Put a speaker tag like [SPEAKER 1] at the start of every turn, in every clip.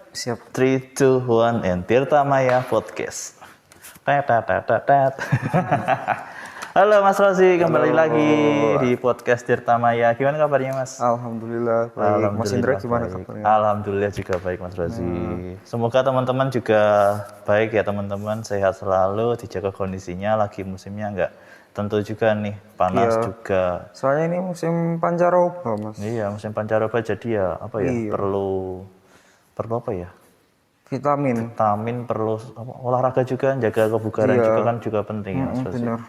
[SPEAKER 1] Siap.
[SPEAKER 2] 3, 2, 1, and Tirta Maya Podcast. Halo Mas Rozi, kembali lagi di podcast Tirta Maya. Gimana kabarnya Mas?
[SPEAKER 1] Alhamdulillah baik. Mas Indra gimana
[SPEAKER 2] baik.
[SPEAKER 1] kabarnya?
[SPEAKER 2] Alhamdulillah juga baik Mas Rozi. Semoga teman-teman juga baik ya teman-teman, sehat selalu, dijaga kondisinya, lagi musimnya enggak tentu juga nih, panas
[SPEAKER 1] Iya.
[SPEAKER 2] juga.
[SPEAKER 1] Soalnya ini musim pancaroba, Mas.
[SPEAKER 2] Iya, musim pancaroba jadi ya apa ya?
[SPEAKER 1] Iya.
[SPEAKER 2] Perlu apa ya?
[SPEAKER 1] Vitamin.
[SPEAKER 2] Vitamin, perlu olahraga juga, jaga kebugaran
[SPEAKER 1] Iya.
[SPEAKER 2] juga kan juga penting ya Mas Rozi.
[SPEAKER 1] Bener.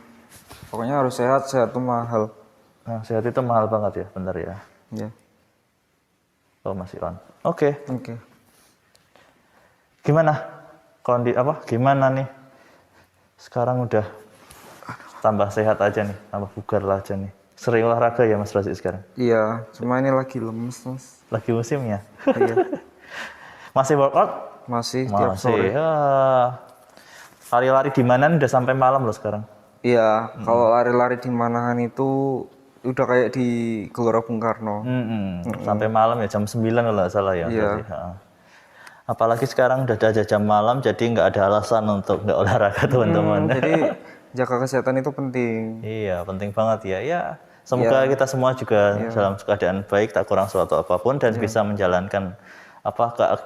[SPEAKER 1] Pokoknya harus sehat, sehat itu mahal.
[SPEAKER 2] Nah, sehat itu mahal banget ya, bentar ya.
[SPEAKER 1] Ya.
[SPEAKER 2] Oh, masih on. Oke.
[SPEAKER 1] Oke.
[SPEAKER 2] Gimana? Gimana nih? Sekarang udah tambah sehat aja nih, tambah bugar lah aja nih. Sering olahraga ya Mas Rozi sekarang?
[SPEAKER 1] Iya, cuma ini lagi lemes, Mas.
[SPEAKER 2] Lagi musimnya?
[SPEAKER 1] Iya.
[SPEAKER 2] Masih workout?
[SPEAKER 1] Masih tiap
[SPEAKER 2] Masih.
[SPEAKER 1] sore.
[SPEAKER 2] Ya. Lari-lari di mana udah sampai malam loh sekarang.
[SPEAKER 1] Iya, kalau lari-lari di Manahan itu udah kayak di Gelora Bung Karno.
[SPEAKER 2] Sampai malam ya jam 9 kalau nggak salah ya.
[SPEAKER 1] Iya.
[SPEAKER 2] Berarti, ha. Apalagi sekarang udah ada jam malam, jadi nggak ada alasan untuk nggak olahraga teman-teman.
[SPEAKER 1] Jadi jaga kesehatan itu penting.
[SPEAKER 2] Iya, penting banget ya. Ya, semoga kita semua juga dalam keadaan baik, tak kurang suatu apapun, dan bisa menjalankan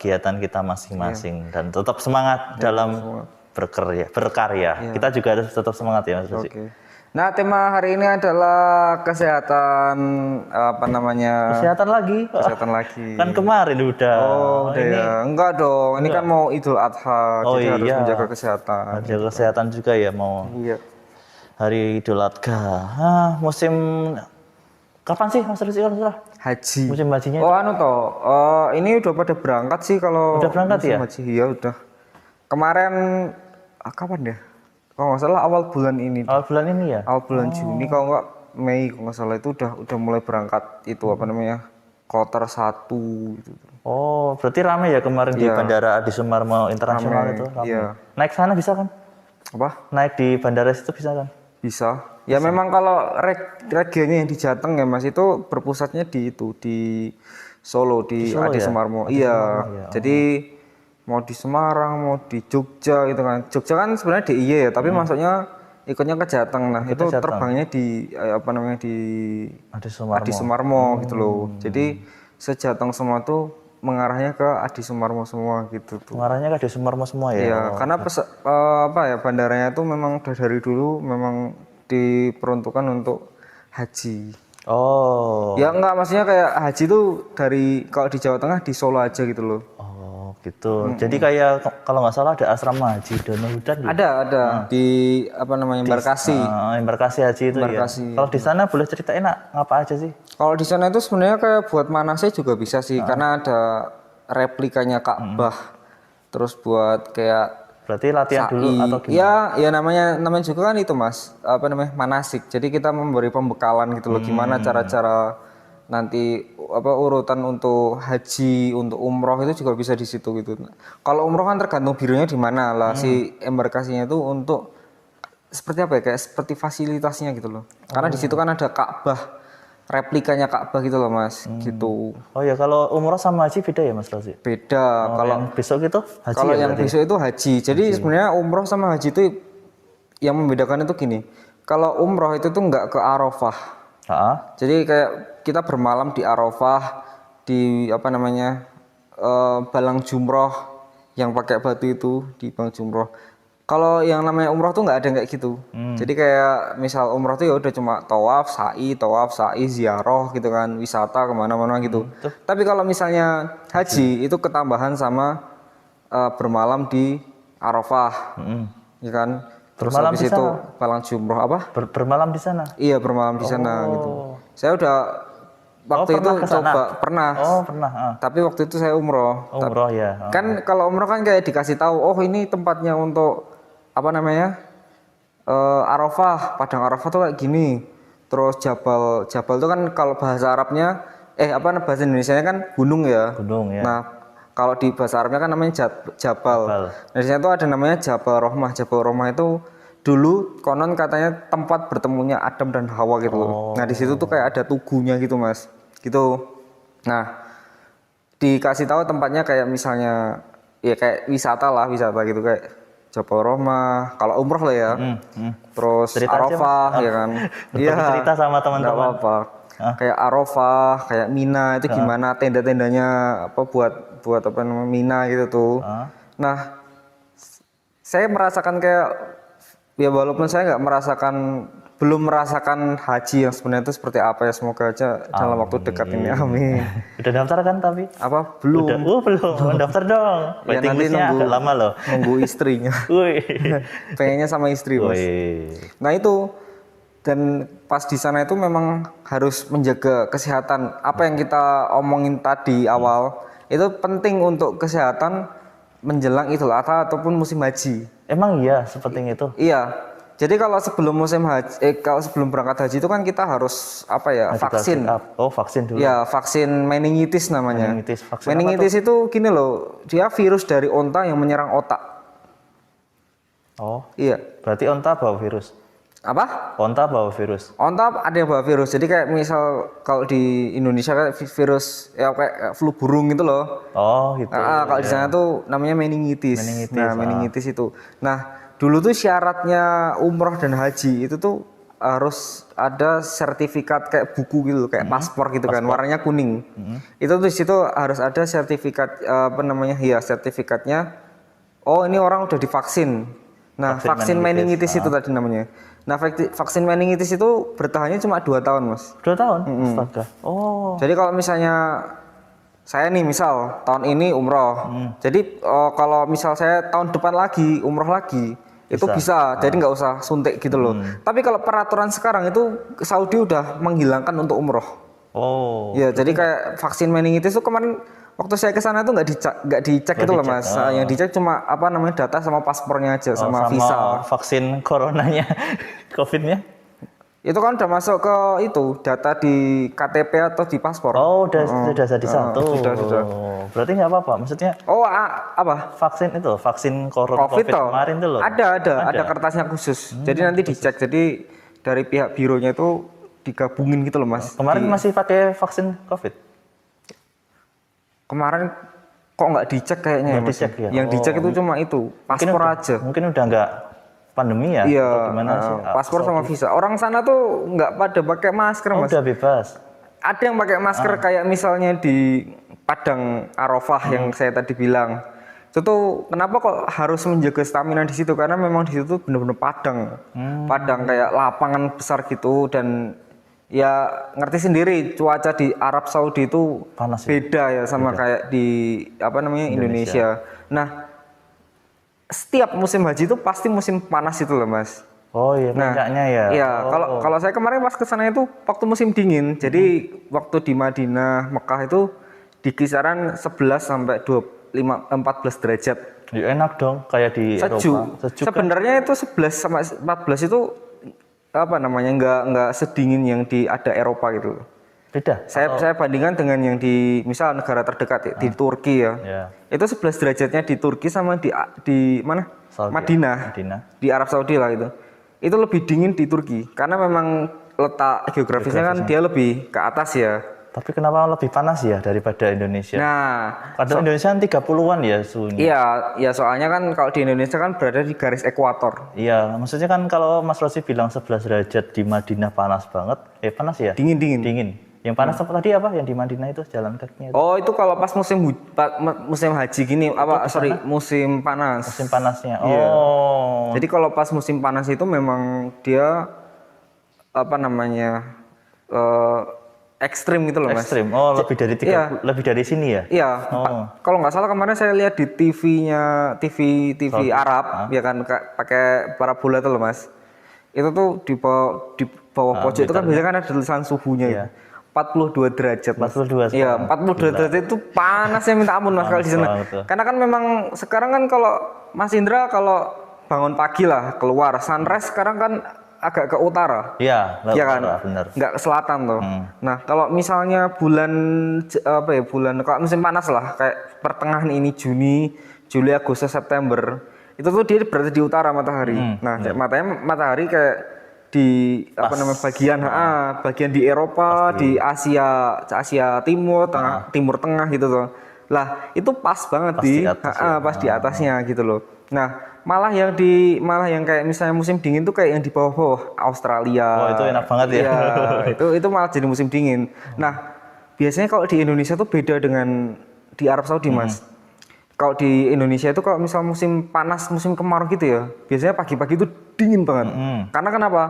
[SPEAKER 2] kegiatan kita masing-masing dan tetap semangat dalam berkarya. Kita juga harus tetap semangat ya Mas Rozi.
[SPEAKER 1] Oke. Nah, tema hari ini adalah kesehatan
[SPEAKER 2] Kesehatan lagi.
[SPEAKER 1] Kesehatan lagi.
[SPEAKER 2] Kan kemarin udah.
[SPEAKER 1] Oh, udah
[SPEAKER 2] ini
[SPEAKER 1] ya. Enggak dong. Ini kan mau Idul Adha.
[SPEAKER 2] Oh
[SPEAKER 1] Jadi harus
[SPEAKER 2] iya.
[SPEAKER 1] menjaga kesehatan.
[SPEAKER 2] Jaga kesehatan juga ya mau
[SPEAKER 1] Iya.
[SPEAKER 2] hari Idul Adha. Musim kapan sih Mas Rozi kalau salah?
[SPEAKER 1] Haji.
[SPEAKER 2] Musim hajinya?
[SPEAKER 1] Oh, ini udah pada berangkat sih kalau
[SPEAKER 2] Udah berangkat
[SPEAKER 1] musim
[SPEAKER 2] ya?
[SPEAKER 1] haji. Iya, udah. Kemarin kapan ya? Kalau nggak salah awal bulan ini.
[SPEAKER 2] Awal bulan ini ya?
[SPEAKER 1] Awal bulan Juni kalau nggak Mei kalau nggak salah itu udah mulai berangkat itu kloter 1 gitu.
[SPEAKER 2] Oh, berarti rame ya kemarin di Bandara Adi Sumarmo Internasional itu? Rame.
[SPEAKER 1] Iya.
[SPEAKER 2] Naik sana bisa kan?
[SPEAKER 1] Apa?
[SPEAKER 2] Naik di bandara itu bisa kan?
[SPEAKER 1] Bisa. Ya memang kalau regianya yang di Jateng ya Mas itu berpusatnya di Solo di Adi Sumarmo. Iya. Jadi mau di Semarang, mau di Jogja gitu kan. Jogja kan sebenarnya DIY ya, tapi maksudnya ikutnya ke Jateng. Nah, itu terbangnya di di Adi Sumarmo gitu loh. Jadi se-Jateng semua tuh mengarahnya ke Adi Sumarmo semua gitu tuh.
[SPEAKER 2] Mengarahnya ke Adi Sumarmo semua ya?
[SPEAKER 1] Iya, karena bandaranya tuh memang dari dulu memang diperuntukkan untuk haji.
[SPEAKER 2] Oh.
[SPEAKER 1] Ya enggak, maksudnya kayak haji tuh kalau di Jawa Tengah di Solo aja gitu loh.
[SPEAKER 2] Oh, gitu. Jadi kayak kalau nggak salah ada asrama haji Dono Hudan ya?
[SPEAKER 1] Ada di embarkasi.
[SPEAKER 2] Embarkasi haji itu ya. Kalau di sana boleh ceritain ngapa aja sih?
[SPEAKER 1] Kalau di sana itu sebenarnya kayak buat manasnya juga bisa sih, karena ada replikanya Ka'bah. Terus buat kayak
[SPEAKER 2] berarti latihan dulu atau gimana?
[SPEAKER 1] Ya namanya juga kan itu Mas, manasik. Jadi kita memberi pembekalan gitu loh, gimana cara-cara nanti urutan untuk haji, untuk umroh itu juga bisa di situ gitu. Kalau umroh kan tergantung bironya di mana lah, si embarkasinya itu untuk seperti apa ya, kayak seperti fasilitasnya gitu loh. Karena di situ kan ada Ka'bah, replikanya Ka'bah gitu loh Mas, gitu.
[SPEAKER 2] Oh ya, kalau umroh sama haji beda ya Mas Rozi?
[SPEAKER 1] Beda. Kalau
[SPEAKER 2] yang besok itu haji
[SPEAKER 1] kalau
[SPEAKER 2] ya
[SPEAKER 1] yang besok itu haji. Jadi sebenarnya umroh sama haji itu yang membedakan itu gini. Kalau umroh itu tuh nggak ke Arafah. Jadi kayak kita bermalam di Arafah, di Balang Jumroh yang pakai batu itu di Balang Jumroh. Kalau yang namanya umroh tuh nggak ada kayak gitu. Jadi kayak misal umroh tuh ya udah cuma tawaf, sa'i, ziarah gitu kan, wisata kemana-mana gitu. Tapi kalau misalnya haji itu ketambahan sama bermalam di Arafah, ya kan. Terus
[SPEAKER 2] bermalam
[SPEAKER 1] habis itu Balang Jumroh
[SPEAKER 2] bermalam di sana?
[SPEAKER 1] Iya, bermalam di sana gitu. Saya udah waktu itu pernah.
[SPEAKER 2] Oh, pernah.
[SPEAKER 1] Tapi waktu itu saya umroh.
[SPEAKER 2] Umroh ya.
[SPEAKER 1] Kan kalau umroh kan kayak dikasih tahu, oh ini tempatnya untuk Arafah, padang Arafah tuh kayak gini. Terus Jabal itu kan kalau bahasa Arabnya bahasa Indonesianya kan gunung ya.
[SPEAKER 2] Gunung ya.
[SPEAKER 1] Nah, kalau di bahasa Arabnya kan namanya Jabal. Nah, di sana tuh ada namanya Jabal Rohmah. Jabal Rohmah itu dulu konon katanya tempat bertemunya Adam dan Hawa gitu loh. Nah, di situ tuh kayak ada tugunya gitu, Mas. Gitu. Nah, dikasih tahu tempatnya kayak misalnya ya kayak wisata gitu kayak Jabal Rahmah, kalau umroh lah ya. Terus
[SPEAKER 2] Cerita aja,
[SPEAKER 1] Arafah ya kan. Iya.
[SPEAKER 2] Cerita sama
[SPEAKER 1] Nggak
[SPEAKER 2] teman-teman.
[SPEAKER 1] apa-apa. Kayak Arafah, kayak Mina itu gimana tenda-tendanya apa buat apa namanya Mina gitu tuh. Nah, saya merasakan kayak ya walaupun saya belum merasakan haji yang sebenarnya itu seperti apa ya, semoga aja dalam waktu dekat ini, amin.
[SPEAKER 2] Udah daftar kan tapi?
[SPEAKER 1] Apa belum?
[SPEAKER 2] Belum daftar dong.
[SPEAKER 1] Ya,
[SPEAKER 2] Waiting
[SPEAKER 1] nanti
[SPEAKER 2] listnya agak lama loh.
[SPEAKER 1] nunggu istrinya.
[SPEAKER 2] Wih.
[SPEAKER 1] Pengennya sama istri, Mas. Nah itu, dan pas di sana itu memang harus menjaga kesehatan. Apa yang kita omongin tadi awal itu penting untuk kesehatan menjelang Idul Adha ataupun musim haji.
[SPEAKER 2] Emang iya seperti itu?
[SPEAKER 1] Iya. Jadi kalau sebelum musim haji, kalau sebelum berangkat haji itu kan kita harus apa ya, vaksin.
[SPEAKER 2] Vaksin dulu.
[SPEAKER 1] Ya, vaksin meningitis namanya. Meningitis itu gini loh, dia virus dari onta yang menyerang otak.
[SPEAKER 2] Oh.
[SPEAKER 1] Iya.
[SPEAKER 2] Berarti onta bawa virus.
[SPEAKER 1] Apa?
[SPEAKER 2] Onta bawa virus.
[SPEAKER 1] Onta ada yang bawa virus. Jadi kayak misal kalau di Indonesia kayak virus ya kayak flu burung gitu loh.
[SPEAKER 2] Oh, gitu.
[SPEAKER 1] Kalau di sana tuh namanya meningitis. Meningitis itu. Nah, dulu tuh syaratnya umroh dan haji itu tuh harus ada sertifikat kayak buku gitu, kayak paspor gitu kan, warnanya kuning. Itu tuh di situ harus ada sertifikat sertifikatnya. Oh, ini orang udah divaksin. Nah, vaksin meningitis itu tadi namanya. Nah, vaksin meningitis itu bertahannya cuma 2 tahun, Mas.
[SPEAKER 2] 2 tahun? Astaga. Oh.
[SPEAKER 1] Jadi kalau misalnya saya nih misal tahun ini umroh. Jadi kalau misal saya tahun depan lagi umroh lagi, itu bisa. Jadi nggak usah suntik gitu loh. Tapi kalau peraturan sekarang itu Saudi udah menghilangkan untuk umroh.
[SPEAKER 2] Oh.
[SPEAKER 1] Ya, jadi kayak vaksin meningitis itu kemarin waktu saya ke sana tuh nggak dicek gitu loh, Mas. Yang dicek cuma apa namanya data sama paspornya aja, sama visa.
[SPEAKER 2] Vaksin coronanya, COVID-nya?
[SPEAKER 1] Itu kan udah masuk ke itu data di KTP atau di paspor.
[SPEAKER 2] Oh, sudah jadi satu.
[SPEAKER 1] Sudah.
[SPEAKER 2] Berarti nggak apa-apa. Maksudnya?
[SPEAKER 1] Oh, apa?
[SPEAKER 2] Vaksin COVID kemarin itu loh.
[SPEAKER 1] Ada kertasnya khusus. Jadi nanti dicek. Jadi dari pihak bironya itu digabungin gitu loh, Mas.
[SPEAKER 2] Kemarin masih pakai vaksin COVID?
[SPEAKER 1] Kemarin kok nggak dicek kayaknya.
[SPEAKER 2] Nggak dicek ya?
[SPEAKER 1] Yang dicek itu cuma itu paspor aja.
[SPEAKER 2] Mungkin udah nggak pandemi ya?
[SPEAKER 1] Iya,
[SPEAKER 2] gimana sih?
[SPEAKER 1] paspor sama visa. Orang sana tuh nggak pada pakai masker, Mas.
[SPEAKER 2] Udah bebas.
[SPEAKER 1] Ada yang pakai masker kayak misalnya di Padang Arafah yang saya tadi bilang. Itu tuh kenapa kok harus menjaga stamina di situ? Karena memang di situ benar-benar padang. Padang kayak lapangan besar gitu, dan ya ngerti sendiri cuaca di Arab Saudi itu
[SPEAKER 2] panas,
[SPEAKER 1] beda ya sama kayak di apa namanya Indonesia. Nah, setiap musim haji itu pasti musim panas itu loh, Mas.
[SPEAKER 2] Oh iya, puncaknya ya.
[SPEAKER 1] Iya, kalau saya kemarin pas ke sana itu waktu musim dingin. Jadi waktu di Madinah, Mekah itu di kisaran 11 sampai 14 derajat.
[SPEAKER 2] Ya, enak dong kayak di
[SPEAKER 1] Sejuk.
[SPEAKER 2] Eropa.
[SPEAKER 1] Sebenarnya itu 11 sampai 14 itu apa namanya nggak sedingin yang ada Eropa gitu.
[SPEAKER 2] Beda.
[SPEAKER 1] Saya bandingkan dengan yang di misal negara terdekat di Turki ya. Itu 11 derajatnya di Turki sama di mana? Madinah. Di Arab Saudi lah itu. Itu lebih dingin di Turki karena memang letak geografisnya kan dia lebih ke atas ya.
[SPEAKER 2] Tapi kenapa lebih panas ya daripada Indonesia?
[SPEAKER 1] Nah,
[SPEAKER 2] padahal Indonesia kan 30-an ya suhunya.
[SPEAKER 1] Iya, soalnya kan kalau di Indonesia kan berada di garis ekuator.
[SPEAKER 2] Iya, maksudnya kan kalau Mas Rosi bilang 11 derajat di Madinah panas banget. Panas ya?
[SPEAKER 1] Dingin.
[SPEAKER 2] Yang panas tadi apa? Yang di Madinah itu jalan kakinya itu.
[SPEAKER 1] Oh, itu kalau pas musim haji gini, musim panas.
[SPEAKER 2] Musim panasnya. Oh.
[SPEAKER 1] Iya. Jadi kalau pas musim panas itu memang dia apa namanya? Ekstrim gitu loh, Mas.
[SPEAKER 2] Ekstrim. Oh, lebih dari sini ya?
[SPEAKER 1] Iya. Kalau nggak salah kemarin saya lihat di TV Arab ya kan pakai parabola tuh loh, Mas. Itu tuh di bawah pojok itu kan biasanya kan ada tulisan suhunya ya. 42 derajat, Mas.
[SPEAKER 2] 42.
[SPEAKER 1] Iya, 42 derajat itu panasnya minta ampun, Mas, kalau di sana. Karena kan memang sekarang kan kalau Mas Indra kalau bangun pagi lah keluar sunrise sekarang kan agak ke utara.
[SPEAKER 2] Iya,
[SPEAKER 1] kan?
[SPEAKER 2] Benar.
[SPEAKER 1] Nggak ke selatan tuh. Nah, kalau misalnya bulan kalau musim panas lah kayak pertengahan ini Juli, Agustus, September, itu tuh dia berada di utara matahari. Nah, matahari kayak di bagian di Eropa, di Asia Timur, Timur Tengah gitu tuh. Lah, itu pas banget
[SPEAKER 2] Pas di atas ya.
[SPEAKER 1] pas di atasnya gitu loh. Nah, malah yang kayak misalnya musim dingin tuh kayak yang di bawah Australia.
[SPEAKER 2] Oh, itu enak banget ya.
[SPEAKER 1] Iya, itu malah jadi musim dingin. Nah, biasanya kalau di Indonesia tuh beda dengan di Arab Saudi, Mas. Kalau di Indonesia itu kalau misal musim panas, musim kemarau gitu ya, biasanya pagi-pagi itu dingin banget. Karena kenapa?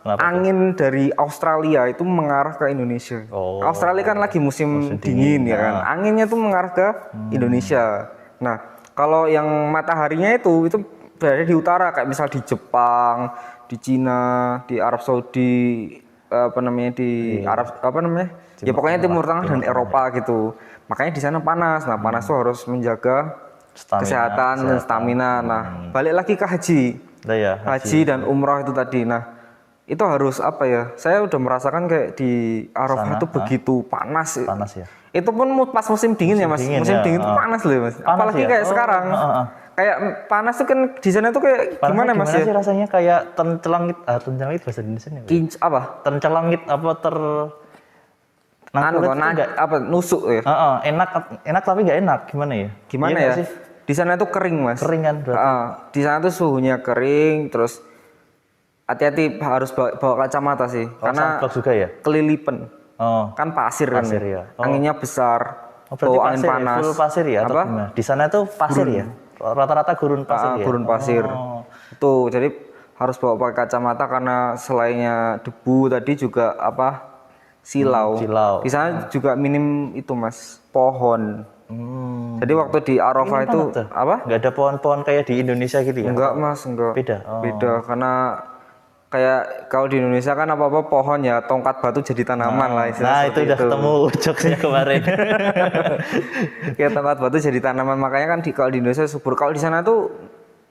[SPEAKER 1] Angin dari Australia itu mengarah ke Indonesia.
[SPEAKER 2] Oh.
[SPEAKER 1] Australia kan lagi musim dingin ya kan. Anginnya tuh mengarah ke Indonesia. Nah, kalau yang mataharinya itu berada di utara, kayak misal di Jepang, di Cina, di Arab Saudi, ya pokoknya Timur Tengah dan Eropa gitu. Makanya di sana panas. Nah, panas tuh harus menjaga kesehatan dan stamina. Nah, balik lagi ke haji. Haji dan umrah itu tadi. Nah, itu harus apa ya? Saya udah merasakan kayak di Arafah itu begitu panas.
[SPEAKER 2] Panas ya.
[SPEAKER 1] Itu pun pas musim dingin ya, Mas. Musim dingin itu panas loh, Mas. Apalagi
[SPEAKER 2] ya?
[SPEAKER 1] kayak sekarang. Kayak panas tuh kan di sana tuh kayak gimana, Mas ya?
[SPEAKER 2] Sih rasanya kayak tencelangit, tencelangit bahasa Indonesia nya.
[SPEAKER 1] Apa?
[SPEAKER 2] Tencelangit apa
[SPEAKER 1] nusuk ya.
[SPEAKER 2] Enak tapi nggak enak, gimana ya?
[SPEAKER 1] Gimana ya? Sih? Di sana tuh kering, Mas.
[SPEAKER 2] Kering kan berarti.
[SPEAKER 1] Di sana tuh suhunya kering, terus hati-hati harus bawa kacamata sih, karena
[SPEAKER 2] juga ya?
[SPEAKER 1] Kelilipan. Kan pasir kan.
[SPEAKER 2] Ya.
[SPEAKER 1] Anginnya besar.
[SPEAKER 2] Bawa angin
[SPEAKER 1] pasir,
[SPEAKER 2] panas. Full pasir ya atau gimana? Di sana tuh pasir ya. Rata-rata gurun pasir ya.
[SPEAKER 1] Gurun pasir. Tuh, jadi harus bawa pakai kacamata karena selainnya debu tadi juga silau. Di sana juga minim itu, Mas, pohon. Jadi waktu di Arafah itu
[SPEAKER 2] Nggak ada pohon-pohon kayak di Indonesia gitu ya?
[SPEAKER 1] Enggak, Mas, enggak. Beda karena kayak kalau di Indonesia kan apa-apa pohon ya, tongkat batu jadi tanaman lah istilahnya.
[SPEAKER 2] Nah, itu udah ketemu jokesnya kemarin.
[SPEAKER 1] Kayak tongkat batu jadi tanaman, makanya kan kalau di Indonesia subur. Kalau di sana tuh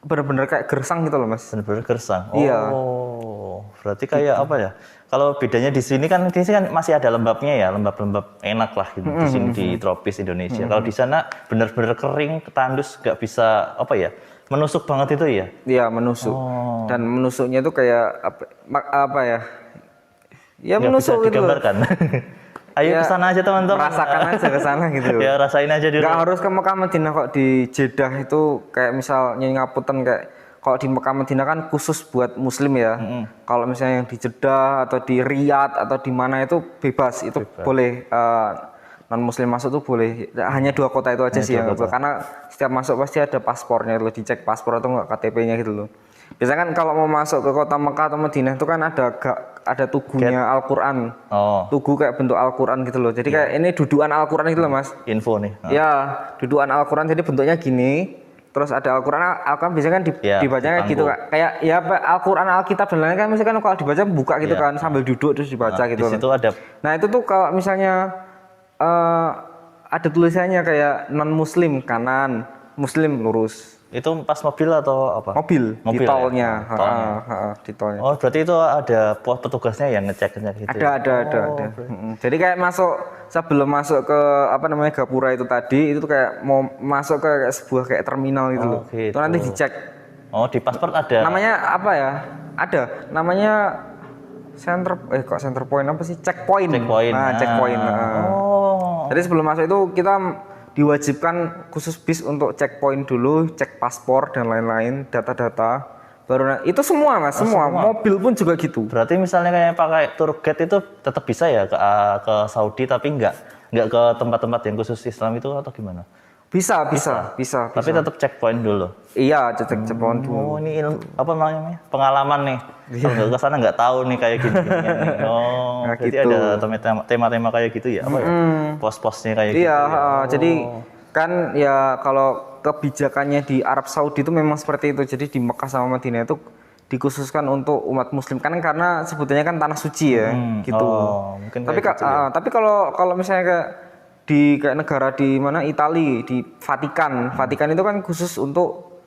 [SPEAKER 1] bener-bener kayak gersang gitu loh, Mas.
[SPEAKER 2] Bener-bener gersang.
[SPEAKER 1] Iya.
[SPEAKER 2] Berarti kayak apa ya? Kalau bedanya di sini kan masih ada lembabnya ya, lembab-lembab enak lah gitu di sini di tropis Indonesia. Kalau di sana bener-bener kering, ketandus, nggak bisa menusuk banget itu ya?
[SPEAKER 1] Iya, menusuk. Dan menusuknya itu kayak apa ya? Ya nggak menusuk
[SPEAKER 2] bisa digambarkan. Ayo
[SPEAKER 1] ya,
[SPEAKER 2] kesana aja teman-teman.
[SPEAKER 1] Rasakan aja kesana gitu.
[SPEAKER 2] Ya rasain aja dulu.
[SPEAKER 1] Nggak harus ke Mekah Madinah kok. Di Jeddah itu kayak misal Nyai Ngapunten, kayak kalau di Mekah Madinah kan khusus buat Muslim ya. Kalau misalnya yang di Jeddah atau di Riyadh atau di mana itu bebas, itu boleh. Non Muslim masuk tuh boleh, hanya 2 kota itu aja sih yang karena setiap masuk pasti ada paspornya, lo dicek paspor atau enggak KTP-nya gitu loh. Biasanya kan kalau mau masuk ke kota Mekah atau Madinah itu kan ada tugunya Al-Qur'an. Tugu kayak bentuk Al-Qur'an gitu loh. Jadi kayak ini dudukan Al-Qur'an gitu loh, Mas.
[SPEAKER 2] Info nih.
[SPEAKER 1] Ya, dudukan Al-Qur'an, jadi bentuknya gini. Terus ada Al-Qur'an biasanya kan dibacanya gitu kayak ya Al-Qur'an, Alkitab dan lain-lain kan misalkan kalau dibaca buka gitu kan sambil duduk terus dibaca gitu.
[SPEAKER 2] Di situ ada.
[SPEAKER 1] Nah, itu tuh kalau misalnya ada tulisannya kayak non Muslim kanan, Muslim lurus.
[SPEAKER 2] Itu pas mobil atau apa?
[SPEAKER 1] Mobil di tolnya. Di tolnya.
[SPEAKER 2] Oh, berarti itu ada petugasnya yang ngecek gitu.
[SPEAKER 1] Ada. Jadi kayak sebelum masuk ke gapura itu tadi, itu tuh kayak mau masuk ke sebuah kayak terminal gitu loh. Gitu. Itu nanti dicek.
[SPEAKER 2] Oh, di paspor ada.
[SPEAKER 1] Namanya apa ya? Ada. Namanya center point apa sih? Checkpoint. Checkpoint. Jadi sebelum masuk itu kita diwajibkan khusus bis untuk checkpoint dulu, cek paspor dan lain-lain, data-data. Baru itu semua, Mas, semua. Mobil pun juga gitu.
[SPEAKER 2] Berarti misalnya kayak pakai tour guide itu tetap bisa ya ke Saudi, tapi nggak ke tempat-tempat yang khusus Islam itu atau gimana?
[SPEAKER 1] Bisa.
[SPEAKER 2] Tapi tetap checkpoint dulu.
[SPEAKER 1] Iya, checkpoint dulu.
[SPEAKER 2] Oh, ini pengalaman nih. Kalau nggak kesana nggak tahu nih kayak gini.
[SPEAKER 1] Nah,
[SPEAKER 2] jadi
[SPEAKER 1] gitu.
[SPEAKER 2] ada tema-tema kayak gitu ya? Pos-posnya kayak gitu.
[SPEAKER 1] Iya, jadi kan ya kalau kebijakannya di Arab Saudi itu memang seperti itu. Jadi di Mekah sama Madinah itu dikhususkan untuk umat Muslim karena sebetulnya kan tanah suci ya, gitu. Tapi kalau misalnya kayak di negara di mana Italia, di Vatikan itu kan khusus untuk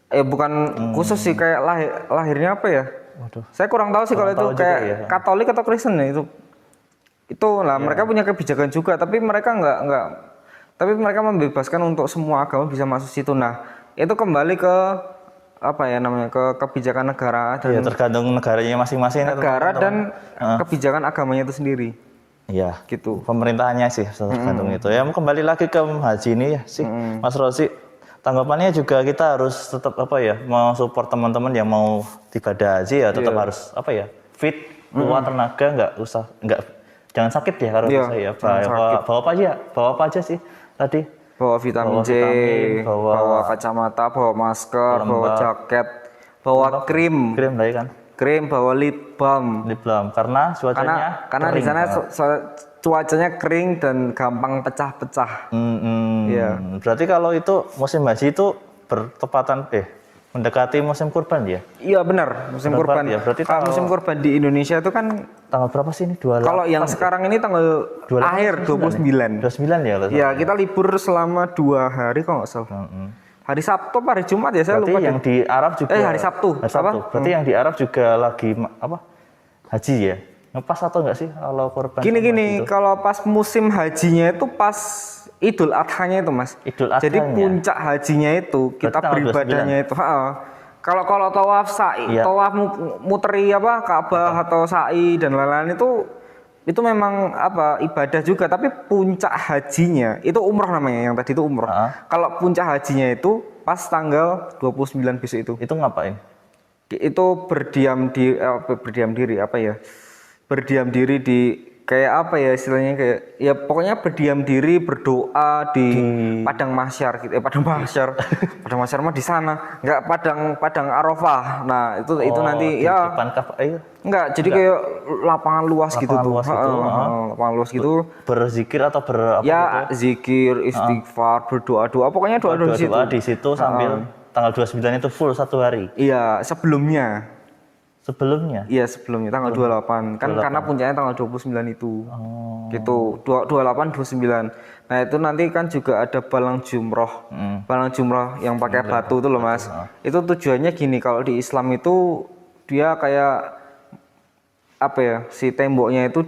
[SPEAKER 1] bukan khusus sih, kayak lahirnya apa ya? Waduh. Saya kurang tahu sih kalau itu kayak ya. Katolik atau Kristen ya itu lah mereka punya kebijakan juga, tapi mereka tapi mereka membebaskan untuk semua agama bisa masuk situ. Nah, itu kembali ke ke kebijakan negara dan
[SPEAKER 2] tergantung negaranya masing-masing.
[SPEAKER 1] Negara dan kebijakan agamanya itu sendiri.
[SPEAKER 2] Iya.
[SPEAKER 1] Gitu.
[SPEAKER 2] Pemerintahannya sih tergantung itu. Ya kembali lagi ke haji ini ya sih, Mas Rosi. Tanggapannya juga kita harus tetap apa ya, mau support teman-teman yang mau ibadah haji ya tetap harus apa ya, fit, kuat tenaga, nggak jangan sakit ya kalau bisa ya. Bawa apa aja sih tadi?
[SPEAKER 1] Bawa vitamin C, bawa kacamata, bawa masker, bawa jaket, bawa krim
[SPEAKER 2] tadi kan.
[SPEAKER 1] Krim, bawa lip balm.
[SPEAKER 2] Karena cuacanya
[SPEAKER 1] karena di sana cuacanya kering dan gampang pecah-pecah.
[SPEAKER 2] Iya. Berarti kalau itu musim haji itu bertepatan mendekati musim kurban ya?
[SPEAKER 1] Iya benar, musim kurban.
[SPEAKER 2] Ya, berarti
[SPEAKER 1] musim kurban di Indonesia itu kan
[SPEAKER 2] tanggal berapa sih ini? 28.
[SPEAKER 1] Kalau yang sekarang ini tanggal akhir 29.
[SPEAKER 2] 29 ya?
[SPEAKER 1] Iya, kita libur selama 2 hari kalau nggak salah. Hari Sabtu apa hari Jumat ya, saya
[SPEAKER 2] berarti
[SPEAKER 1] lupa.
[SPEAKER 2] Yang di Arab juga.
[SPEAKER 1] Hari Sabtu.
[SPEAKER 2] Berarti yang di Arab juga lagi haji ya? Ngepas atau enggak sih kalau korban?
[SPEAKER 1] Gini, kalau pas musim hajinya itu pas Idul Adhanya itu, Mas. Jadi puncak hajinya itu kita beribadahnya itu. Kalau tawaf sa'i, tawaf muteri Ka'bah atau sa'i dan lain-lain itu memang ibadah juga, tapi puncak hajinya itu umroh namanya, yang tadi itu umroh. Kalau puncak hajinya itu pas tanggal 29 besok itu.
[SPEAKER 2] Itu ngapain?
[SPEAKER 1] Itu berdiam diri di kayak istilahnya kayak ya pokoknya berdiam diri berdoa di padang mahsyar gitu. Padang mahsyar mah di sana, enggak padang Arafah. Nah, itu nanti ya enggak, jadi kayak lapangan luas gitu tuh. Lapangan luas gitu.
[SPEAKER 2] Berzikir atau
[SPEAKER 1] ya, zikir, istighfar, berdoa-doa, pokoknya doa
[SPEAKER 2] di situ sambil tanggal 29 itu full 1 hari.
[SPEAKER 1] Iya, sebelumnya. Iya, sebelumnya tanggal 28. Kan 28. Karena puncaknya tanggal 29 itu. Gitu. 28 29. Nah, itu nanti kan juga ada balang jumroh. Balang jumroh yang pakai batu itu loh, Mas. Itu tujuannya gini, kalau di Islam itu dia kayak si temboknya itu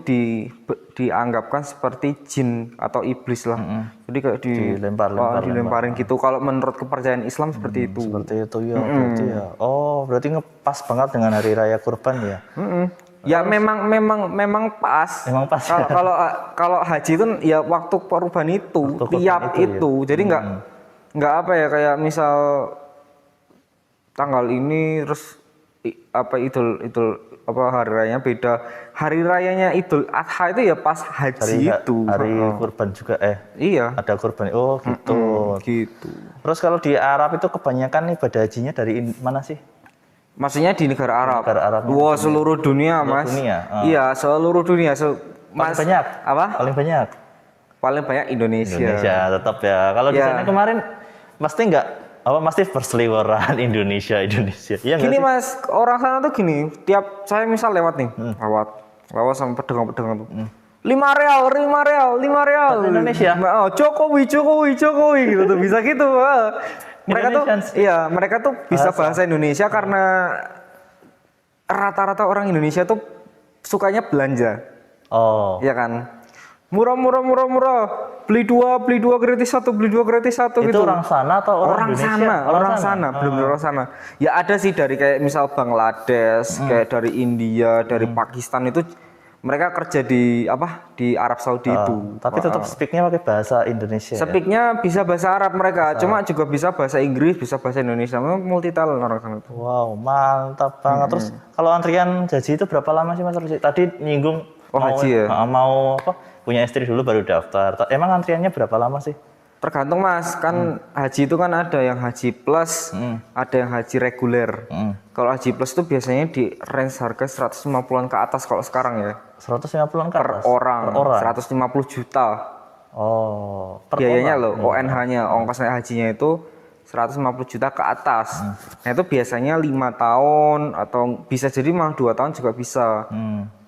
[SPEAKER 1] dianggapkan seperti jin atau iblis lah. Jadi kayak dilemparin gitu. Kalau menurut kepercayaan Islam seperti itu.
[SPEAKER 2] Seperti itu ya, berarti ya. Berarti ngepas banget dengan hari raya kurban ya.
[SPEAKER 1] Ya memang pas.
[SPEAKER 2] Memang pas.
[SPEAKER 1] Kalau haji itu ya waktu kurban itu, tiap itu. Jadi enggak kayak misal tanggal ini terus hari rayanya beda. Hari rayanya Idul Adha itu ya pas haji itu.
[SPEAKER 2] Hari kurban juga
[SPEAKER 1] Iya.
[SPEAKER 2] Ada kurban. Gitu.
[SPEAKER 1] Gitu.
[SPEAKER 2] Terus kalau di Arab itu kebanyakan ibadah hajinya dari mana sih?
[SPEAKER 1] Maksudnya di negara Arab. Seluruh dunia, Mas. Iya, seluruh dunia.
[SPEAKER 2] Paling banyak.
[SPEAKER 1] Apa?
[SPEAKER 2] Paling banyak
[SPEAKER 1] Indonesia
[SPEAKER 2] tetap ya. Kalau di sana kemarin pasti pasti berseliweran Indonesia. Iya
[SPEAKER 1] gini Mas, orang sana tuh gini, tiap saya misal lewat nih, lewat sama pedagang-pedagang tuh. 5 real.
[SPEAKER 2] Indonesia.
[SPEAKER 1] Jokowi gitu tuh, bisa gitu. Mereka tuh bisa bahasa Indonesia karena rata-rata orang Indonesia tuh sukanya belanja. Iya kan? Murah. Beli dua gratis satu
[SPEAKER 2] itu
[SPEAKER 1] gitu.
[SPEAKER 2] Orang sana atau
[SPEAKER 1] orang sana? Belum orang sana. Ya ada sih dari kayak misal Bangladesh, kayak dari India, dari Pakistan itu mereka kerja di Arab Saudi itu.
[SPEAKER 2] Tapi tetap speaknya pakai bahasa Indonesia.
[SPEAKER 1] Speaknya bisa bahasa Arab mereka, cuma juga bisa bahasa Inggris, bisa bahasa Indonesia. Memang multi talent orang sana itu.
[SPEAKER 2] Wow, mantap banget. Terus kalau antrian haji itu berapa lama sih Mas? Tadi nyinggung
[SPEAKER 1] haji ya?
[SPEAKER 2] Mau punya istri dulu baru daftar. Emang antriannya berapa lama sih?
[SPEAKER 1] Tergantung Mas, kan haji itu kan ada yang haji plus, ada yang haji reguler. Kalau haji plus itu biasanya di range harga 150-an ke atas kalau sekarang ya.
[SPEAKER 2] 150-an ke atas?
[SPEAKER 1] Per orang. 150 juta. Biayanya loh, ONH-nya, ongkos naik hajinya itu 150 juta ke atas. Nah itu biasanya 5 tahun atau bisa jadi malah 2 tahun juga bisa.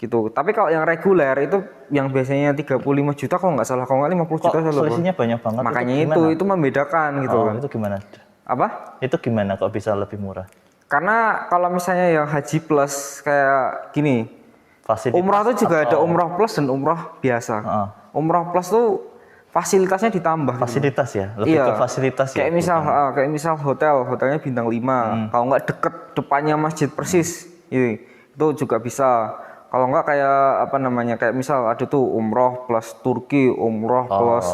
[SPEAKER 1] Gitu. Tapi kalau yang reguler itu yang biasanya 35 juta kalau nggak salah, kalau nggak 50 juta salah.
[SPEAKER 2] Selisihnya banyak banget.
[SPEAKER 1] Makanya itu membedakan gitu.
[SPEAKER 2] Itu gimana? Itu gimana kok bisa lebih murah?
[SPEAKER 1] Karena kalau misalnya yang haji plus kayak gini, umrah itu juga ada umrah plus dan umrah biasa. Umrah plus tuh fasilitasnya ditambah.
[SPEAKER 2] Fasilitas gitu. Ya, lebih ke fasilitas
[SPEAKER 1] kayak ya. Kayak misal hotelnya bintang 5. Kalau nggak deket depannya masjid persis, itu juga bisa. Kalau enggak kayak apa namanya, kayak misal ada tuh umroh plus Turki, umroh plus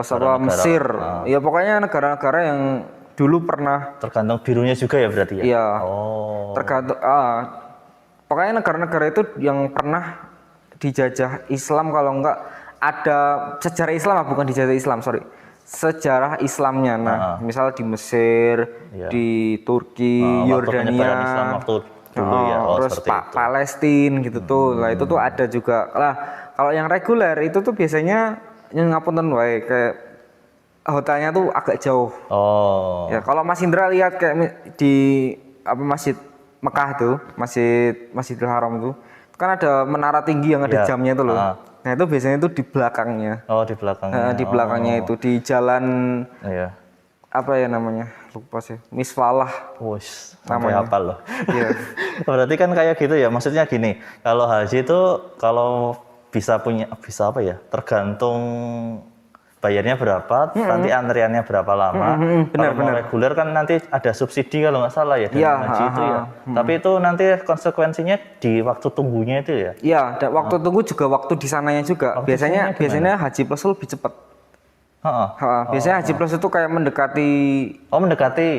[SPEAKER 1] apa Mesir. Ya pokoknya negara-negara yang dulu pernah.
[SPEAKER 2] Tergantung birunya juga ya berarti ya?
[SPEAKER 1] Iya.
[SPEAKER 2] Oh.
[SPEAKER 1] Tergantung pokoknya negara-negara itu yang pernah dijajah Islam, kalau enggak ada sejarah Islam, bukan dijajah Islam, sorry. Sejarah Islamnya. Nah, misal di Mesir, di Turki, Yordania,
[SPEAKER 2] Islam waktu dulu ya.
[SPEAKER 1] terus Palestina gitu tuh. Lah itu tuh ada juga. Lah kalau yang reguler itu tuh biasanya yang ngapunten wae, kayak hotelnya tuh agak jauh.
[SPEAKER 2] Oh.
[SPEAKER 1] Ya kalau Mas Indra lihat kayak di apa Masjid Mekah tuh, Masjidil Haram tuh, kan ada menara tinggi yang ada jamnya itu loh. Nah itu biasanya itu di belakangnya.
[SPEAKER 2] Oh di belakangnya.
[SPEAKER 1] Di belakangnya itu di jalan.
[SPEAKER 2] Iya.
[SPEAKER 1] Apa ya namanya? Lupa sih. Miswalah.
[SPEAKER 2] Wush, sampai hafal loh.
[SPEAKER 1] Iya.
[SPEAKER 2] Berarti kan kayak gitu ya. Maksudnya gini, kalau haji itu kalau bisa apa ya? Tergantung bayarnya berapa, nanti antriannya berapa lama. Kalau mau reguler kan nanti ada subsidi kalau nggak salah ya dalam haji itu ya. Tapi itu nanti konsekuensinya di waktu tunggunya itu ya.
[SPEAKER 1] Iya, waktu tunggu juga waktu di sananya juga. Biasanya haji plus lebih cepat. Biasanya haji plus itu kayak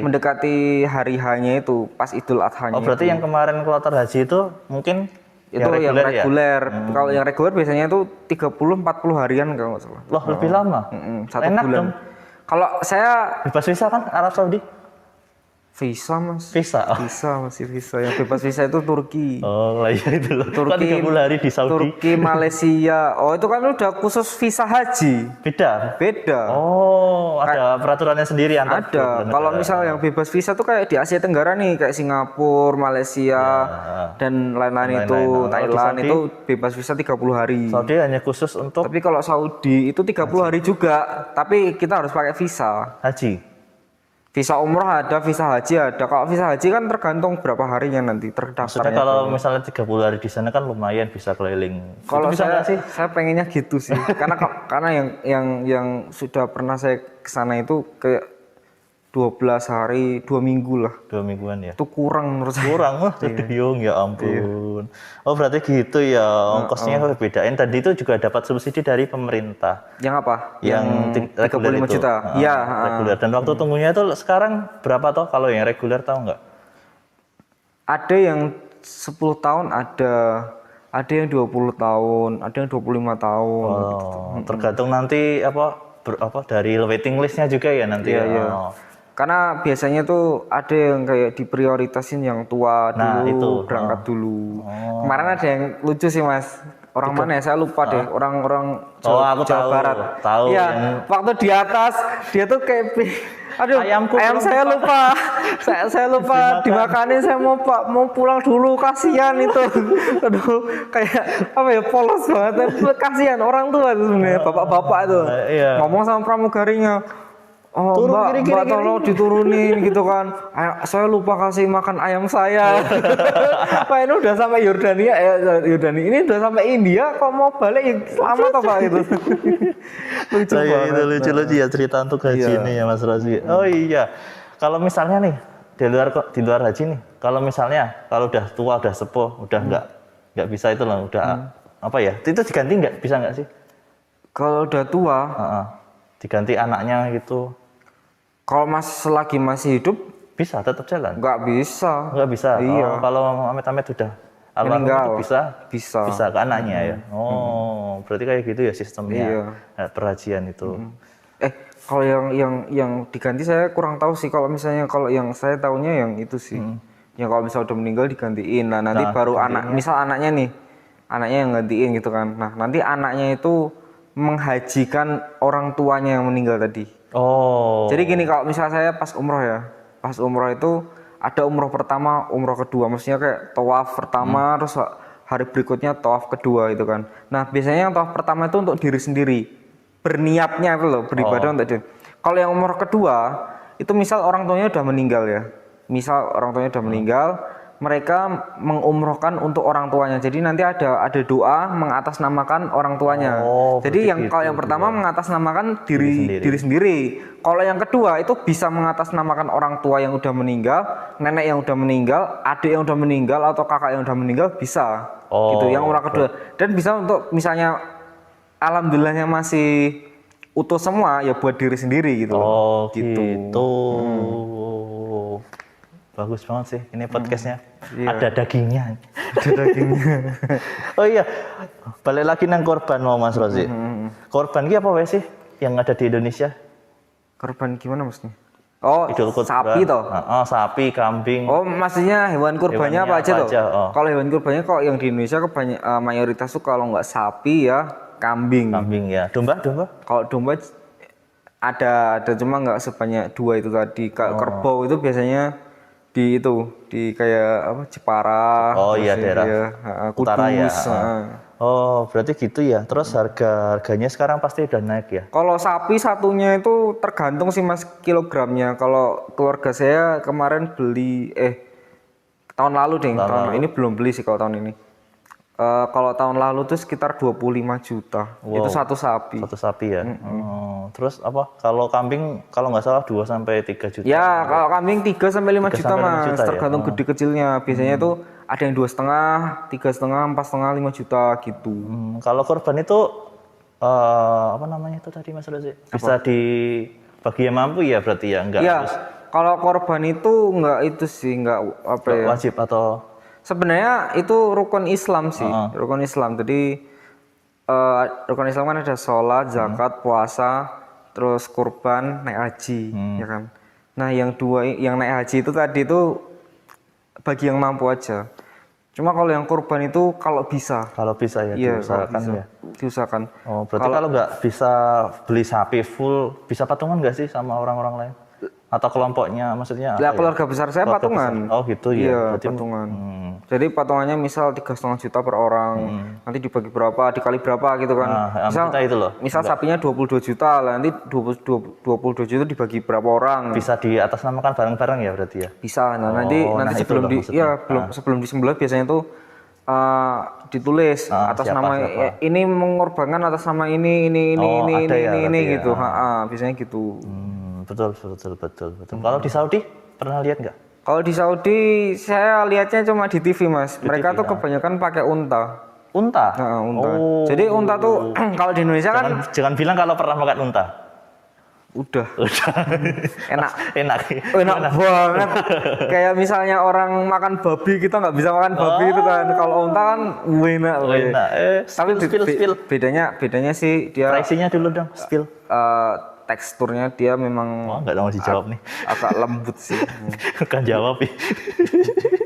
[SPEAKER 1] mendekati hari hanya itu pas Idul Adha-nya.
[SPEAKER 2] Oh berarti yang kemarin kloter haji itu mungkin
[SPEAKER 1] itu yang reguler. Kalau yang reguler biasanya itu 30-40 harian kalau nggak salah.
[SPEAKER 2] Loh lebih lama?
[SPEAKER 1] 1 bulan. Dong. Kalau saya
[SPEAKER 2] bebas visa kan Arab Saudi?
[SPEAKER 1] Visa mas.
[SPEAKER 2] Visa
[SPEAKER 1] Masih visa. Yang bebas visa itu Turki.
[SPEAKER 2] Oh iya itu loh.
[SPEAKER 1] Turki,
[SPEAKER 2] kan 30 hari di Saudi.
[SPEAKER 1] Turki, Malaysia. Oh itu kan udah khusus visa haji. Beda.
[SPEAKER 2] Oh ada peraturannya sendiri antar.
[SPEAKER 1] Ada. Kalau misal yang bebas visa tuh kayak di Asia Tenggara nih, kayak Singapura, Malaysia, dan lain-lain itu. Thailand itu bebas visa 30 hari.
[SPEAKER 2] Saudi hanya khusus untuk.
[SPEAKER 1] Tapi kalau Saudi itu 30 hari juga. Tapi kita harus pakai visa.
[SPEAKER 2] Haji.
[SPEAKER 1] Visa umroh ada, visa haji ada. Kalau visa haji kan tergantung berapa harinya nanti terdaftarnya.
[SPEAKER 2] Maksudnya kalau misalnya 30 hari di sana kan lumayan bisa keliling.
[SPEAKER 1] Kalau saya pengennya gitu sih. karena yang sudah pernah saya ke sana itu kayak 12 hari, 2 minggu lah.
[SPEAKER 2] 2 mingguan ya.
[SPEAKER 1] Itu kurang menurut saya.
[SPEAKER 2] Kurang ya ampun. Oh berarti gitu ya, ongkosnya bedain. Tadi itu juga dapat subsidi dari pemerintah.
[SPEAKER 1] Yang apa?
[SPEAKER 2] Yang
[SPEAKER 1] 35 juta. Iya,
[SPEAKER 2] reguler. Dan waktu tunggunya itu sekarang berapa toh kalau yang reguler tahu nggak?
[SPEAKER 1] Ada yang 10 tahun ada yang 20 tahun, ada yang 25 tahun.
[SPEAKER 2] Tergantung nanti apa dari waiting listnya juga ya nanti.
[SPEAKER 1] Iya. Karena biasanya tuh ada yang kayak diprioritasin yang tua dulu, berangkat dulu. Kemarin ada yang lucu sih mas. Orang mana ya? Saya lupa deh. Orang
[SPEAKER 2] aku
[SPEAKER 1] Jawa Barat.
[SPEAKER 2] Tahu.
[SPEAKER 1] Iya. Waktu di atas dia tuh kayak, aduh, ayam saya lupa. saya lupa dimakanin. Saya mau pulang dulu. Kasihan itu. Aduh, kayak apa ya, polos banget. Kasihan orang tua itu sebenarnya, bapak-bapak itu. Ngomong sama pramugarinya. Oh mbak tolong diturunin gitu kan. Saya lupa kasih makan ayam saya. Pak ini udah sampai Yordania ini udah sampai India kok mau balik selamat apa itu. Lucu banget.
[SPEAKER 2] Itu lucu ya cerita untuk haji ini ya Mas Razi. Oh iya. Kalau misalnya nih di luar haji nih, kalau udah tua, udah sepuh, udah nggak bisa itu lah, udah apa ya? Itu diganti nggak, bisa nggak sih?
[SPEAKER 1] Kalau udah tua,
[SPEAKER 2] diganti anaknya gitu.
[SPEAKER 1] Kalau selagi masih hidup
[SPEAKER 2] bisa tetap jalan?
[SPEAKER 1] Nggak bisa.
[SPEAKER 2] Iya. Kalau amit-amit udah
[SPEAKER 1] meninggal
[SPEAKER 2] itu bisa ke anaknya ya. Berarti kayak gitu ya sistemnya perhajian itu.
[SPEAKER 1] Kalau yang diganti saya kurang tahu sih. Kalau misalnya yang saya tahunya yang itu sih. Yang kalau misalnya udah meninggal digantiin. Nah nanti baru anaknya nih, anaknya yang gantiin gitu kan. Nah nanti anaknya itu menghajikan orang tuanya yang meninggal tadi. Jadi gini, kalau misalnya saya pas umroh itu ada umroh pertama, umroh kedua, maksudnya kayak tawaf pertama, terus hari berikutnya tawaf kedua itu kan. Nah biasanya yang tawaf pertama itu untuk diri sendiri, berniatnya itu loh, beribadah untuk diri. Kalau yang umroh kedua itu misal orang tuanya udah meninggal ya, mereka mengumrohkan untuk orang tuanya. Jadi nanti ada doa mengatasnamakan orang tuanya. Jadi yang
[SPEAKER 2] gitu,
[SPEAKER 1] kalau yang pertama mengatasnamakan diri sendiri. Kalau yang kedua itu bisa mengatasnamakan orang tua yang udah meninggal, nenek yang udah meninggal, adik yang udah meninggal atau kakak yang udah meninggal bisa. Gitu yang umrah kedua. Dan bisa untuk misalnya alhamdulillahnya masih utuh semua ya buat diri sendiri gitu.
[SPEAKER 2] Gitu. Bagus banget sih ini podcastnya. Ada dagingnya. Oh iya, balik lagi nang korban mau Mas Rozi. Korban ini apa sih yang ada di Indonesia?
[SPEAKER 1] Korban gimana maksudnya?
[SPEAKER 2] Idul Kurban.
[SPEAKER 1] Sapi toh?
[SPEAKER 2] Sapi, kambing.
[SPEAKER 1] Maksudnya hewan kurbannya apa aja toh? Kalau hewan kurbannya kok yang di Indonesia mayoritas tuh kalau nggak sapi ya kambing.
[SPEAKER 2] Kambing ya. Domba?
[SPEAKER 1] Kalau domba ada cuma nggak sebanyak 2 itu tadi. Kerbau itu biasanya di kayak apa Jepara.
[SPEAKER 2] Iya daerah
[SPEAKER 1] Kudus,
[SPEAKER 2] utara ya. Berarti gitu ya. Terus harganya sekarang pasti udah naik ya?
[SPEAKER 1] Kalau sapi satunya itu tergantung sih Mas kilogramnya. Kalau keluarga saya kemarin beli tahun lalu deh. Tahun ini belum beli sih kalau tahun ini. Kalau tahun lalu tuh sekitar 25 juta. Wow. Itu satu sapi.
[SPEAKER 2] Satu sapi ya. Terus apa? Kalau kambing kalau nggak salah 2 sampai 3 juta.
[SPEAKER 1] Ya, kalau kambing 3 sampai 5 juta Mas, tergantung gede kecilnya. Biasanya tuh ada yang 2,5, 3,5, 4,5, 5 juta gitu.
[SPEAKER 2] Kalau korban itu apa namanya itu tadi Mas Rozi? Bisa dibagi yang mampu ya berarti ya, enggak harus.
[SPEAKER 1] Kalau korban itu enggak itu sih, enggak apa ya?
[SPEAKER 2] Wajib atau
[SPEAKER 1] sebenarnya itu rukun Islam sih, rukun Islam. Jadi rukun Islam kan ada sholat, zakat, puasa, terus kurban, naik haji, ya kan. Nah yang naik haji itu tadi itu bagi yang mampu aja. Cuma kalau yang kurban itu kalau bisa ya diusahakan ya. Diusahakan.
[SPEAKER 2] Berarti kalau nggak bisa beli sapi full, bisa patungan nggak sih sama orang-orang lain? Atau kelompoknya maksudnya?
[SPEAKER 1] Ya keluarga besar saya patungan.
[SPEAKER 2] Gitu ya.
[SPEAKER 1] Iya, patungan. Jadi patungannya misal 3,5 juta per orang, nanti dibagi berapa, dikali berapa gitu kan. Misal sapinya 22 juta lah, nanti 22 juta dibagi berapa orang.
[SPEAKER 2] Bisa diatasnamakan bareng-bareng ya berarti ya?
[SPEAKER 1] Bisa. Nanti sebelum disembelih biasanya tuh ditulis atas nama ini mengorbankan atas nama ini gitu. Biasanya gitu.
[SPEAKER 2] Betul. Kalau di Saudi pernah lihat nggak?
[SPEAKER 1] Kalau di Saudi saya lihatnya cuma di TV Mas. Mereka tuh kebanyakan pakai unta.
[SPEAKER 2] Unta?
[SPEAKER 1] Unta. Jadi unta tuh kalau di Indonesia kan
[SPEAKER 2] jangan bilang kalau pernah makan unta.
[SPEAKER 1] Udah. Enak
[SPEAKER 2] banget.
[SPEAKER 1] Kayak misalnya orang makan babi, kita nggak bisa makan babi itu kan. Kalau unta kan enak. Tapi bedanya sih dia.
[SPEAKER 2] Pricing-nya dulu dong, spill.
[SPEAKER 1] Teksturnya dia memang
[SPEAKER 2] nggak mau dijawab nih.
[SPEAKER 1] Agak lembut sih.
[SPEAKER 2] Kan jawab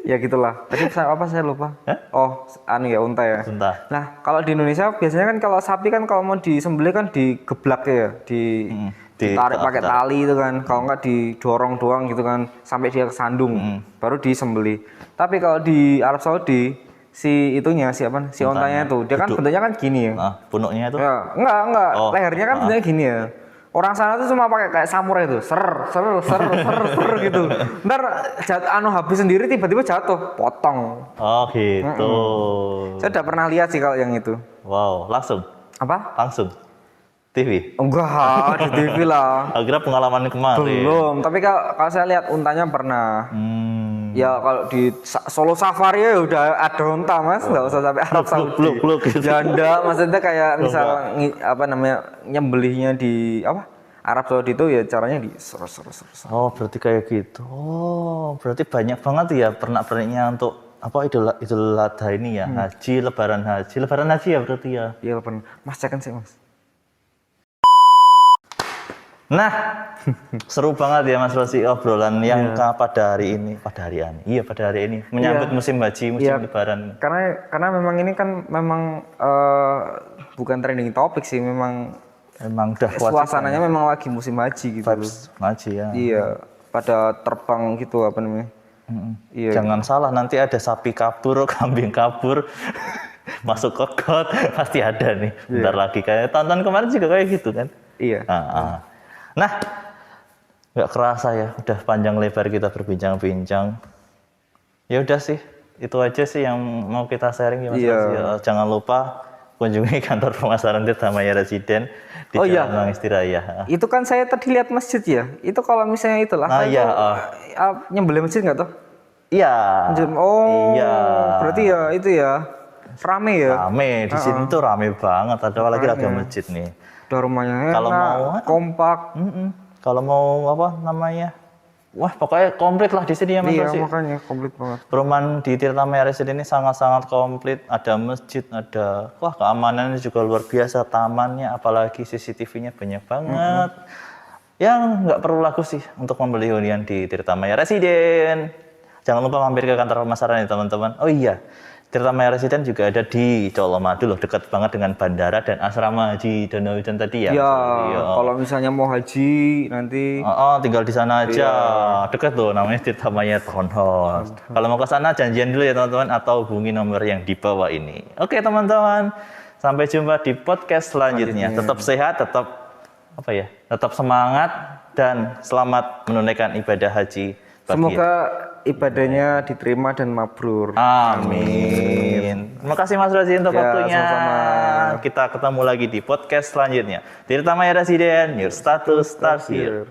[SPEAKER 1] ya gitulah. Tadi saya lupa. Ya unta ya.
[SPEAKER 2] Unta.
[SPEAKER 1] Nah kalau di Indonesia biasanya kan kalau sapi kan kalau mau disembelih kan digeblak ya, ditarik pakai tali itu kan. Kalau nggak didorong doang gitu kan sampai dia kesandung, baru disembelih. Tapi kalau di Arab Saudi si ontanya itu dia kan bentuknya kan gini ya.
[SPEAKER 2] Punuknya itu?
[SPEAKER 1] Ya, enggak. Lehernya kan bentuknya gini ya. Orang sana tuh cuma pakai kayak samurai itu, ser gitu. Ntar habis sendiri tiba-tiba jatuh, potong.
[SPEAKER 2] Gitu.
[SPEAKER 1] Saya udah pernah lihat sih kalau yang itu.
[SPEAKER 2] Wow, langsung?
[SPEAKER 1] Apa?
[SPEAKER 2] Langsung? TV?
[SPEAKER 1] Enggak, di TV lah.
[SPEAKER 2] Akhirnya pengalaman kemarin.
[SPEAKER 1] Belum, tapi kalau saya lihat untanya pernah. Ya kalau di Solo Safari ya udah ada unta Mas, nggak usah sampai Arab Saudi.
[SPEAKER 2] Gitu.
[SPEAKER 1] Janda, maksudnya kayak misal nyembelihnya di Arab Saudi itu ya caranya di ser.
[SPEAKER 2] Berarti kayak gitu. Berarti banyak banget ya pernak-perniknya untuk Idul Adha ini ya, lebaran haji ya berarti ya. Iya
[SPEAKER 1] lebaran. Mas cekan sih Mas.
[SPEAKER 2] Nah, seru banget ya Mas Rozi obrolan yang pada hari ini menyambut musim haji, musim lebaran.
[SPEAKER 1] Karena memang ini kan bukan trending topik sih, memang
[SPEAKER 2] udah
[SPEAKER 1] suasananya memang lagi musim haji gitu.
[SPEAKER 2] Vibes haji ya.
[SPEAKER 1] Iya, pada terbang gitu
[SPEAKER 2] Iya. Jangan salah nanti ada sapi kabur, kambing kabur. Masuk ke got pasti ada nih. Bentar lagi kayak tahun kemarin juga kayak gitu kan.
[SPEAKER 1] Iya.
[SPEAKER 2] Nah, nggak kerasa ya, udah panjang lebar kita berbincang-bincang. Ya udah sih, itu aja sih yang mau kita sharing ya Mas Rozi. Jangan lupa kunjungi kantor pemasaran Tirta Maya Residen di Jalan Mangesti Raya.
[SPEAKER 1] Itu kan saya tadi lihat masjid ya. Itu kalau misalnya itulah nyembelih masjid nggak tuh?
[SPEAKER 2] Iya.
[SPEAKER 1] Iya. Berarti ya itu ya rame ya.
[SPEAKER 2] Rame di sini tuh rame banget. Ada lagi masjid nih.
[SPEAKER 1] Udah rumahnya
[SPEAKER 2] kalau mau
[SPEAKER 1] kompak.
[SPEAKER 2] Kalau mau apa namanya? Wah, pokoknya komplit lah di sini ya Mas Rozi.
[SPEAKER 1] Iya, makanya komplit banget.
[SPEAKER 2] Perumahan di Tirta Maya Residen ini sangat-sangat komplit. Ada masjid, ada keamanannya juga luar biasa, tamannya, apalagi CCTV-nya banyak banget. Yang nggak perlu laku sih untuk membeli hunian di Tirta Maya Residen. Jangan lupa mampir ke kantor pemasaran ya teman-teman. Oh iya, Tirta Maya Residen juga ada di Colomadu loh, dekat banget dengan bandara dan asrama Haji Donohudan tadi ya.
[SPEAKER 1] Iya, kalau misalnya mau haji nanti
[SPEAKER 2] tinggal di sana aja. Dekat loh, namanya Tirta Maya Townhouse. Kalau mau ke sana janjian dulu ya teman-teman atau hubungi nomor yang di bawah ini. Oke teman-teman, sampai jumpa di podcast selanjutnya. Tetap sehat, tetap semangat dan selamat menunaikan ibadah haji.
[SPEAKER 1] Semoga ibadahnya diterima dan mabrur.
[SPEAKER 2] Amin. Terima kasih Mas Rozi untuk waktunya.
[SPEAKER 1] Sama-sama.
[SPEAKER 2] Kita ketemu lagi di podcast selanjutnya. Tirta Maya Residen, your status starts here.